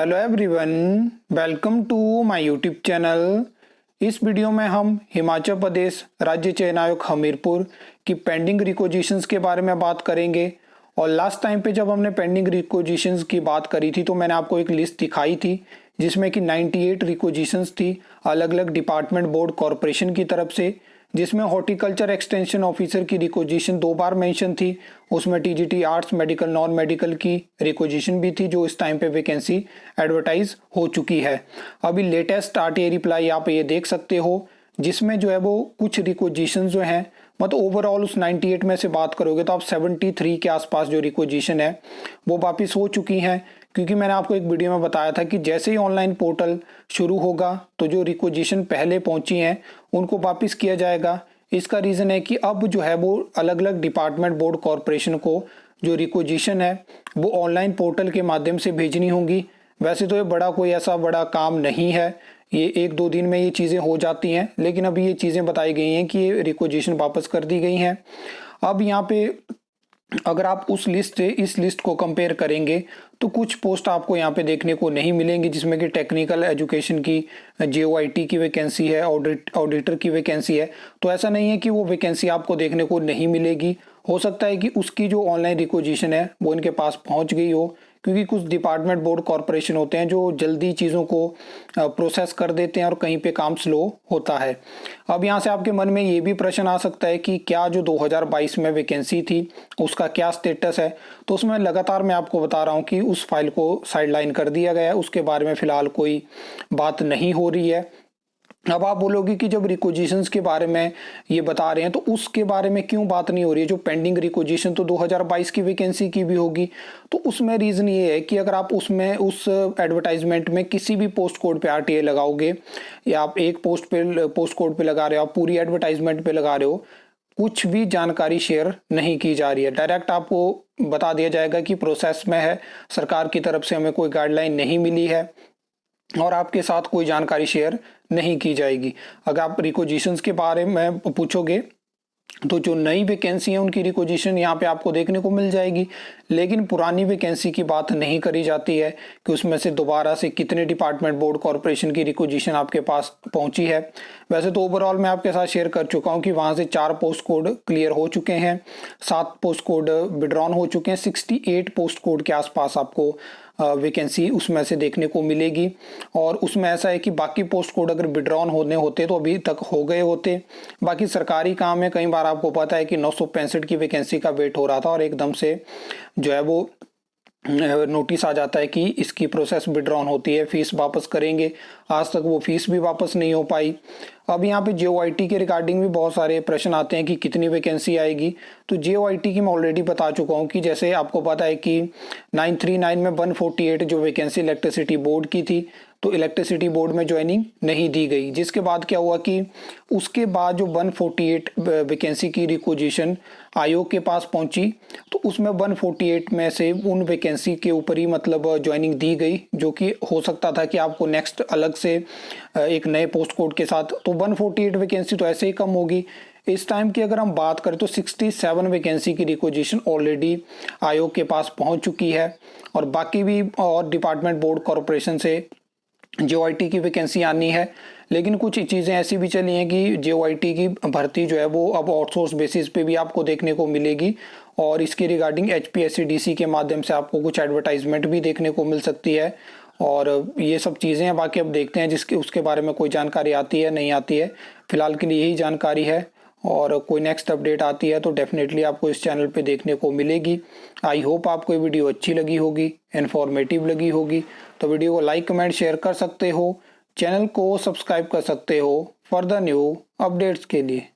Hello everyone, welcome to my YouTube channel. इस video में हम हिमाचल प्रदेश राज्य चयन आयोग हमीरपुर की पेंडिंग रिक्वेजिशंस के बारे में बात करेंगे। और लास्ट टाइम पे जब हमने पेंडिंग रिक्वेजिशंस की बात करी थी तो मैंने आपको एक लिस्ट दिखाई थी जिसमें कि 98 रिक्वेजिशंस थी अलग अलग डिपार्टमेंट बोर्ड कॉरपोरेशन की तरफ से, जिसमें हॉर्टिकल्चर एक्सटेंशन ऑफिसर की रिक्वेजिशन 2 बार मेंशन थी। उसमें TGT arts medical non medical की रिक्वेजिशन भी थी जो इस टाइम पे वैकेंसी एडवर्टाइज हो चुकी है। अभी लेटेस्ट आरटीआई रिप्लाई आप ये देख सकते हो जिसमें जो है वो कुछ रिक्वेजिशन जो हैं मतलब ओवरऑल उस 98 में से बात करोगे तो आप 73 के आसपास जो रिक्वेजिशन है वो वापस हो चुकी हैं। क्योंकि मैंने आपको एक वीडियो में बताया था कि जैसे ही ऑनलाइन पोर्टल शुरू होगा तो जो रिक्वेजिशन पहले पहुंची हैं उनको वापस किया जाएगा। इसका रीज़न है कि अब जो है वो अलग अलग डिपार्टमेंट बोर्ड कॉरपोरेशन को जो रिक्वेजिशन है वो ऑनलाइन पोर्टल के माध्यम से भेजनी होंगी। वैसे तो ये कोई ऐसा बड़ा काम नहीं है, ये 1-2 दिन में ये चीज़ें हो जाती हैं, लेकिन अभी ये चीज़ें बताई गई हैं कि ये रिक्वेजिशन वापस कर दी गई हैं। अब यहाँ पे अगर आप उस लिस्ट से इस लिस्ट को कंपेयर करेंगे तो कुछ पोस्ट आपको यहाँ पे देखने को नहीं मिलेंगी जिसमें कि टेक्निकल एजुकेशन की जेओआईटी की वैकेंसी है, ऑडिटर की वैकेंसी है। तो ऐसा नहीं है कि वो वैकेंसी आपको देखने को नहीं मिलेगी, हो सकता है कि उसकी जो ऑनलाइन रिक्वेजिशन है वो इनके पास पहुंच गई हो, क्योंकि कुछ डिपार्टमेंट बोर्ड कॉरपोरेशन होते हैं जो जल्दी चीज़ों को प्रोसेस कर देते हैं और कहीं पे काम स्लो होता है। अब यहाँ से आपके मन में ये भी प्रश्न आ सकता है कि क्या जो 2022 में वैकेंसी थी उसका क्या स्टेटस है। तो उसमें लगातार मैं आपको बता रहा हूँ कि उस फाइल को साइडलाइन कर दिया गया है, उसके बारे में फिलहाल कोई बात नहीं हो रही है। अब आप बोलोगे कि जब रिक्वेजिशंस के बारे में ये बता रहे हैं तो उसके बारे में क्यों बात नहीं हो रही है, जो पेंडिंग रिक्वेजिशन तो 2022 की वैकेंसी की भी होगी। तो उसमें रीज़न ये है कि अगर आप उसमें उस एडवर्टाइजमेंट में किसी भी पोस्ट कोड पे आरटीआई लगाओगे या आप एक पोस्ट कोड पे लगा रहे हो, आप पूरी एडवर्टाइजमेंट पे लगा रहे हो, कुछ भी जानकारी शेयर नहीं की जा रही है। डायरेक्ट आपको बता दिया जाएगा कि प्रोसेस में है, सरकार की तरफ से हमें कोई गाइडलाइन नहीं मिली है और आपके साथ कोई जानकारी शेयर नहीं की जाएगी। अगर आप रिक्वेजिशंस के बारे में पूछोगे तो जो नई वैकेंसी है उनकी रिक्वेजिशन यहाँ पे आपको देखने को मिल जाएगी, लेकिन पुरानी वैकेंसी की बात नहीं करी जाती है कि उसमें से दोबारा से कितने डिपार्टमेंट बोर्ड कॉरपोरेशन की रिक्वेजिशन आपके पास पहुंची है। वैसे तो ओवरऑल मैं आपके साथ शेयर कर चुका हूं कि वहां से 4 पोस्ट कोड क्लियर हो चुके हैं, 7 पोस्ट कोड विड्रॉन हो चुके हैं, 68 पोस्ट कोड के आसपास आपको वैकेंसी उसमें से देखने को मिलेगी। और उसमें ऐसा है कि बाकी पोस्ट कोड अगर विड्रॉन होने होते तो अभी तक हो गए होते। बाकी सरकारी काम है, कई बार आपको पता है कि 965 की वैकेंसी का वेट हो रहा था और एकदम से जो है वो नोटिस आ जाता है कि इसकी प्रोसेस विड्रॉन होती है, फीस वापस करेंगे। आज तक वो फीस भी वापस नहीं हो पाई। अब यहाँ पे जेओआईटी के रिगार्डिंग भी बहुत सारे प्रश्न आते हैं कि कितनी वैकेंसी आएगी। तो जेओआईटी की मैं ऑलरेडी बता चुका हूँ कि जैसे आपको पता है कि 939 में 148 जो वैकेंसी इलेक्ट्रिसिटी बोर्ड की थी तो इलेक्ट्रिसिटी बोर्ड में ज्वाइनिंग नहीं दी गई, जिसके बाद क्या हुआ कि उसके बाद जो 148 वैकेंसी की रिक्वेजिशन आयोग के पास पहुंची तो उसमें 148 में से उन वैकेंसी के ऊपर ही मतलब ज्वाइनिंग दी गई, जो कि हो सकता था कि आपको नेक्स्ट अलग से एक नए पोस्ट कोड के साथ, तो 148 वैकेंसी तो ऐसे ही कम होगी। इस टाइम की अगर हम बात करें तो 67 वैकेंसी की रिक्वेजिशन ऑलरेडी आयोग के पास पहुंच चुकी है और बाकी भी और डिपार्टमेंट बोर्ड कॉरपोरेशन से जेओआईटी की वैकेंसी आनी है। लेकिन कुछ चीज़ें ऐसी भी चली हैं कि जेओआईटी की भर्ती जो है वो अब आउटसोर्स बेसिस पे भी आपको देखने को मिलेगी और इसके रिगार्डिंग एचपीएससीडीसी के माध्यम से आपको कुछ एडवर्टाइजमेंट भी देखने को मिल सकती है। और ये सब चीज़ें हैं, बाकी अब देखते हैं जिसके उसके बारे में कोई जानकारी आती है नहीं आती है। फिलहाल के लिए यही जानकारी है और कोई नेक्स्ट अपडेट आती है तो डेफिनेटली आपको इस चैनल पे देखने को मिलेगी। आई होप आपको ये वीडियो अच्छी लगी होगी, इन्फॉर्मेटिव लगी होगी। तो वीडियो को लाइक कमेंट शेयर कर सकते हो, चैनल को सब्सक्राइब कर सकते हो फर्दर न्यू अपडेट्स के लिए।